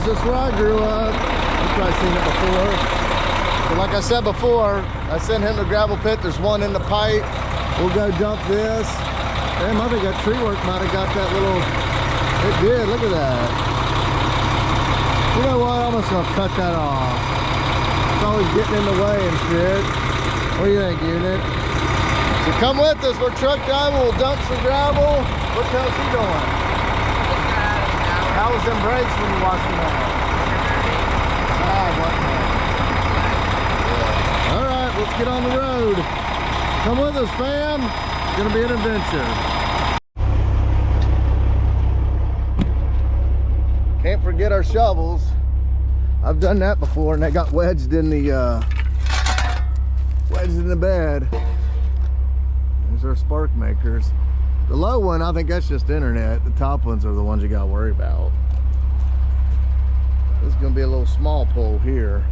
just where I grew up. You've probably seen it before. So like I said before, I sent him to gravel pit. There's one in the pipe. We'll go dump this. Damn, I think that tree work might have got that little, it did, look at that. You know what, I'm just gonna cut that off. It's always getting in the way and shit. What do you think, unit? So come with us, we're truck driving, we'll dump some gravel. What the hell's he doing? How was them brakes when you washed them out? All right, let's get on the road. Come with us, fam. It's gonna be an adventure. Can't forget our shovels. I've done that before and they got wedged in the bed. There's our spark makers. The low one, I think that's just internet. The top ones are the ones you gotta worry about. This is gonna be a little small pole here.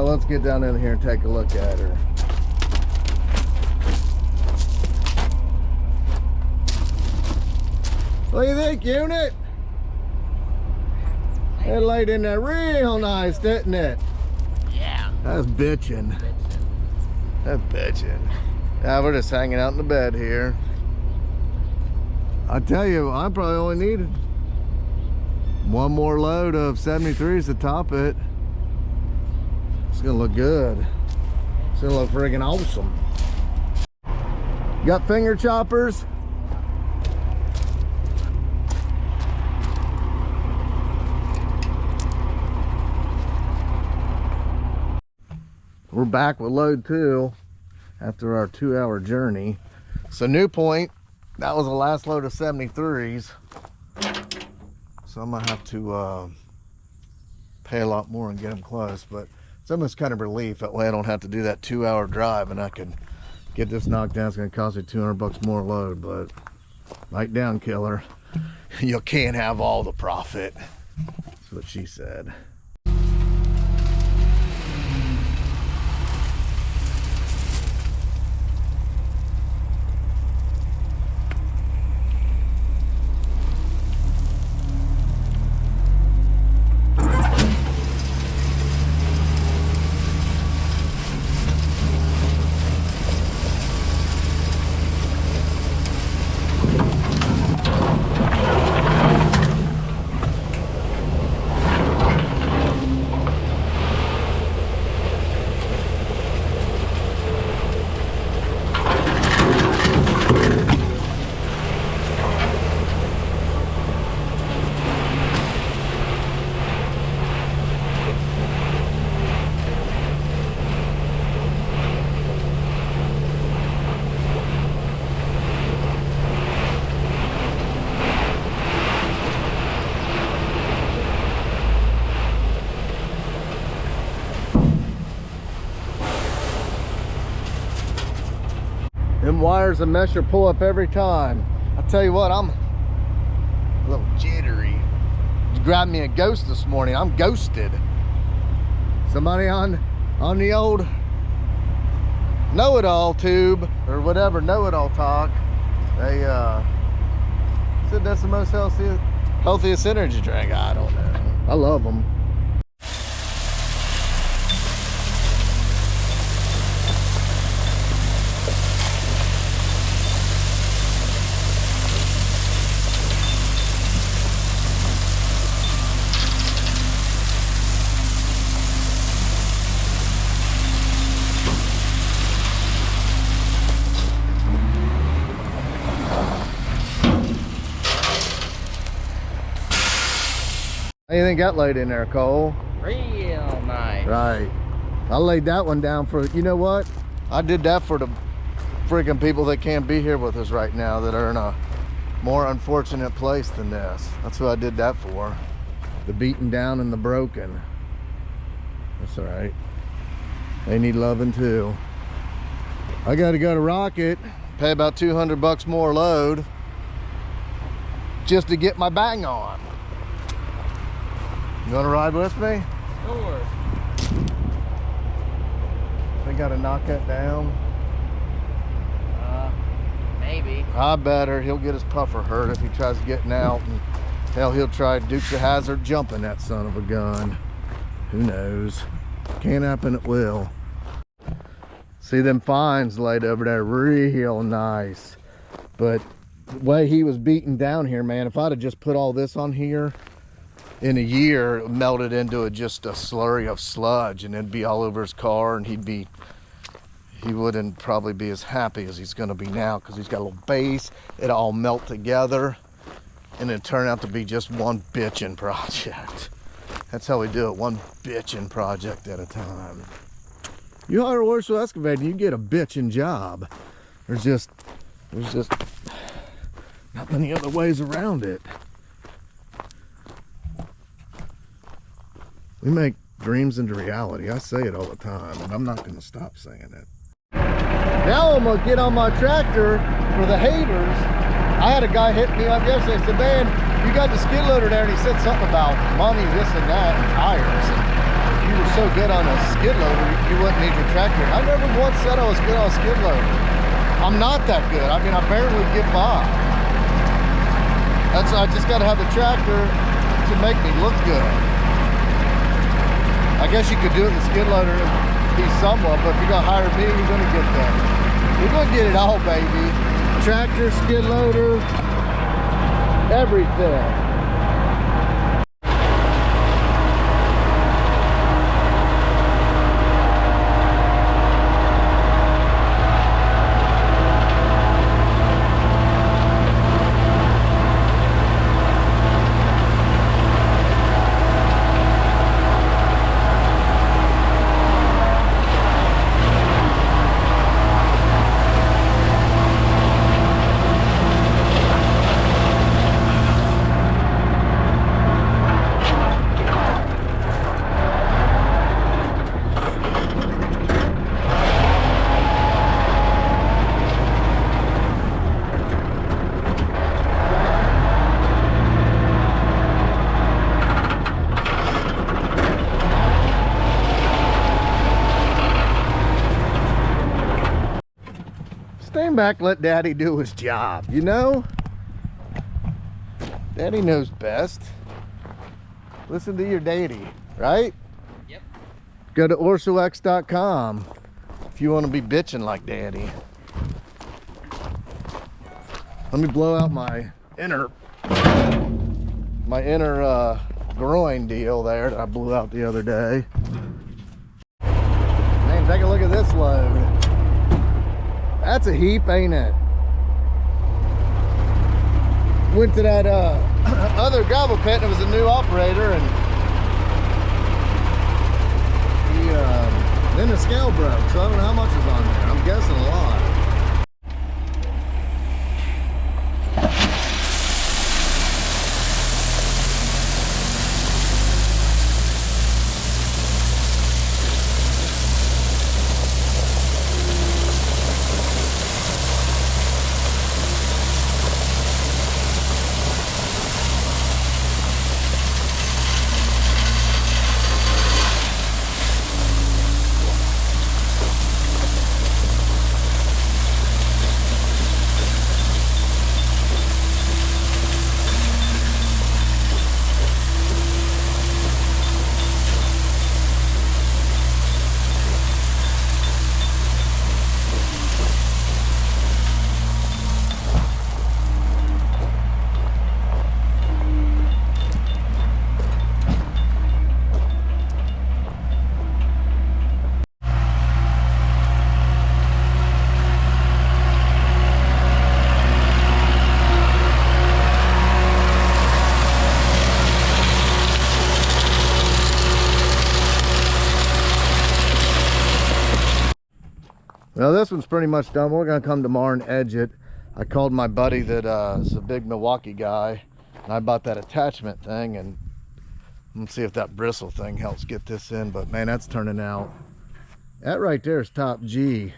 Let's get down in here and take a look at her. What do you think, unit? It laid in there real nice, didn't it? Yeah. That's bitching. That's bitching. Yeah, we're just hanging out in the bed here. I tell you, I probably only needed one more load of 73s to top it. It's gonna look good. It's gonna look friggin' awesome. Got finger choppers. We're back with load 2 after our 2-hour journey. So New Point, that was the last load of 73s. So I'm gonna have to pay a lot more and get them close, but it's almost kind of relief. That way I don't have to do that 2-hour drive and I can get this knocked down. It's gonna cost me 200 bucks more load, but light down, killer. You can't have all the profit. That's what she said. Them wires and mesh pull up every time. I tell you what, I'm a little jittery. You grabbed me a ghost this morning. I'm ghosted. Somebody on the old know-it-all tube or whatever, know-it-all talk, they said that's the most healthiest energy drink. I don't know. I love them. Anything got laid in there, Cole? Real nice. Right. I laid that one down for, you know what? I did that for the freaking people that can't be here with us right now, that are in a more unfortunate place than this. That's who I did that for. The beaten down and the broken. That's all right. They need loving too. I got to go to Rocket, pay about 200 bucks more load just to get my bang on. You want to ride with me? Sure. They got to knock that down. Maybe. I better. He'll get his puffer hurt if he tries getting out. And hell, he'll try Dukes of Hazzard jumping that son of a gun. Who knows? Can't happen, it will. See them fines laid over there, real nice. But the way he was beaten down here, man, if I'd have just put all this on here, in a year, it melted into just a slurry of sludge, and it'd be all over his car, and he wouldn't probably be as happy as he's gonna be now, because he's got a little base. It all melt together, and it turned out to be just one bitchin' project. That's how we do it, one bitchin' project at a time. You hire Orschell Excavating, you get a bitchin' job. There's just not many other ways around it. We make dreams into reality. I say it all the time, and I'm not gonna stop saying it. Now I'm gonna get on my tractor for the haters. I had a guy hit me up yesterday. He said, man, you got the skid loader there, and he said something about money, this and that, and tires. And if you were so good on a skid loader, you wouldn't need your tractor. I never once said I was good on a skid loader. I'm not that good. I mean, I barely get by. I just gotta have the tractor to make me look good. I guess you could do it in the skid loader and be somewhat, but if you're gonna hire me, you're gonna get that. You're gonna get it all, baby. Tractor, skid loader, everything. Stand back, let Daddy do his job, you know? Daddy knows best. Listen to your daddy, right? Yep. Go to OrschellX.com if you want to be bitching like Daddy. Let me blow out my inner groin deal there that I blew out the other day. Man, take a look at this load. That's a heap, ain't it? Went to that other gravel pit, and it was a new operator, and then the scale broke, so I don't know how much is on there. I'm guessing a lot. Well, this one's pretty much done. We're gonna come tomorrow and edge it. I called my buddy that is a big Milwaukee guy, and I bought that attachment thing, and let's see if that bristle thing helps get this in. But man, that's turning out. That right there is top G.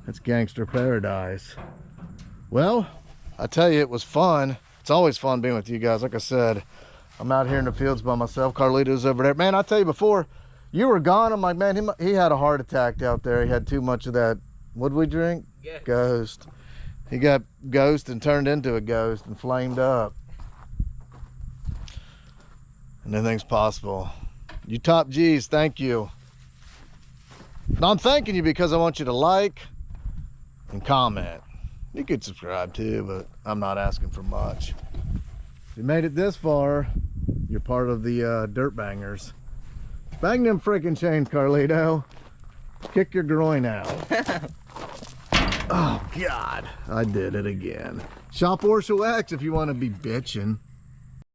That's gangster paradise. Well, I tell you, it was fun. It's always fun being with you guys. Like I said, I'm out here in the fields by myself. Carlito's over there. Man, I tell you, before you were gone, I'm like, man, he had a heart attack out there. He had too much of that, what did we drink? Yeah. Ghost. He got ghost and turned into a ghost and flamed up. And anything's possible. You top G's, thank you. No, I'm thanking you because I want you to like and comment. You could subscribe too, but I'm not asking for much. If you made it this far, you're part of the dirt bangers. Bang them freaking chains, Carlito. Kick your groin out. Oh God, I did it again. Shop Orschell X if you want to be bitching.